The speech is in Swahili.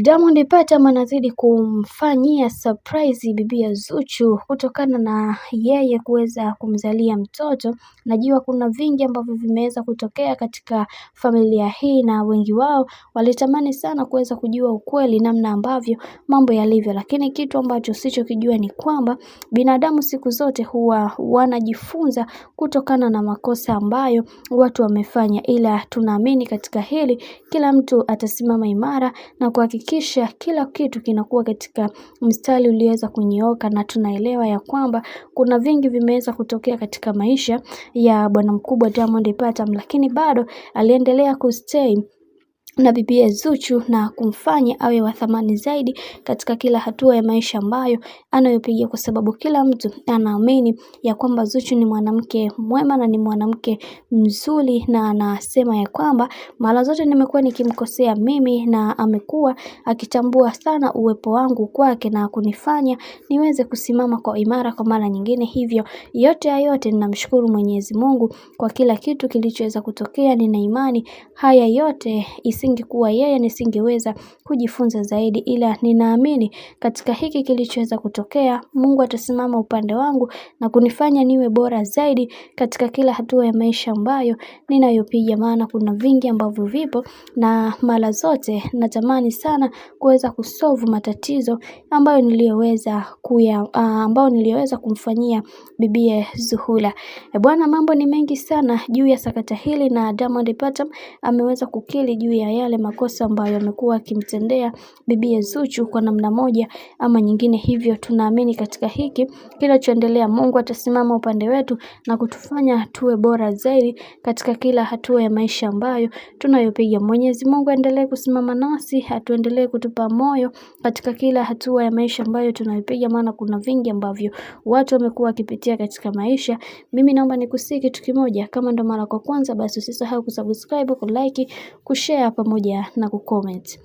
Diamond Platnumz anazidi kumfanyia surprise bibi Zuchu kutokana na yeye kuweza kumzalia mtoto. Najua kuna vingi ambavyo vimeweza kutokea katika familia hii na wengi wao walitamani sana kuweza kujua ukweli namna ambavyo mambo yalivyo, lakini kitu ambacho sichokijua ni kwamba binadamu siku zote huwa wanajifunza kutokana na makosa ambayo watu wamefanya, ila tunaamini katika hili kila mtu atasimama imara na kuhakikisha kila kitu kinakuwa katika mstari ulioweza kunyooka, na tunaelewa ya kwamba kuna vingi vimeweza kutokea katika maisha ya bwana mkubwa Diamond Platnumz, lakini bado aliendelea kustay na bibi Zuchu na kumfanya awe wa thamani zaidi katika kila hatua ya maisha ambayo anayopiga, kwa sababu kila mtu anaamini ya kwamba Zuchu ni mwanamke mwema na ni mwanamke mzuri, na anasema ya kwamba mara zote nimekuwa nikimkosea mimi na amekuwa akitambua sana uwepo wangu kwake na kunifanya niweze kusimama kwa imara kwa mara nyingine. Hivyo yote ya yote ninamshukuru Mwenyezi Mungu kwa kila kitu kilichoweza kutokea. Nina imani haya yote isingekuwa yeye nisingeweza kujifunza zaidi, ila ninaamini katika hiki kilichoweza kutokea Mungu atasimama upande wangu na kunifanya niwe bora zaidi katika kila hatua ya maisha ambayo ninayopiga, maana kuna vingi ambavyo vipo na mara zote natamani sana kuweza kusolve matatizo ambayo niliyoweza kumfanyia bibi Zuhura. Bwana, mambo ni mengi sana juu ya sakata hili na Diamond Platnumz ameweza kukiri juu ya yale makosa ambayo amekuwa akimtendea bibi Zuchu kwa namna moja ama nyingine. Hivyo tunaamini katika hiki kinachoendelea Mungu atasimama upande wetu na kutufanya tuwe bora zaidi katika kila hatua ya maisha ambayo tunayopiga. Mwenyezi Mungu aendelee kusimama nasi, atuendelee kutupa moyo katika kila hatua ya maisha ambayo tunayopiga, maana kuna vingi ambavyo watu wamekuwa wakipitia katika maisha. Mimi naomba nikusihi kitu kimoja, kama ndo mara kwa kwanza basi usisahau kusubscribe, kulike, kushare pamoja na kucomment.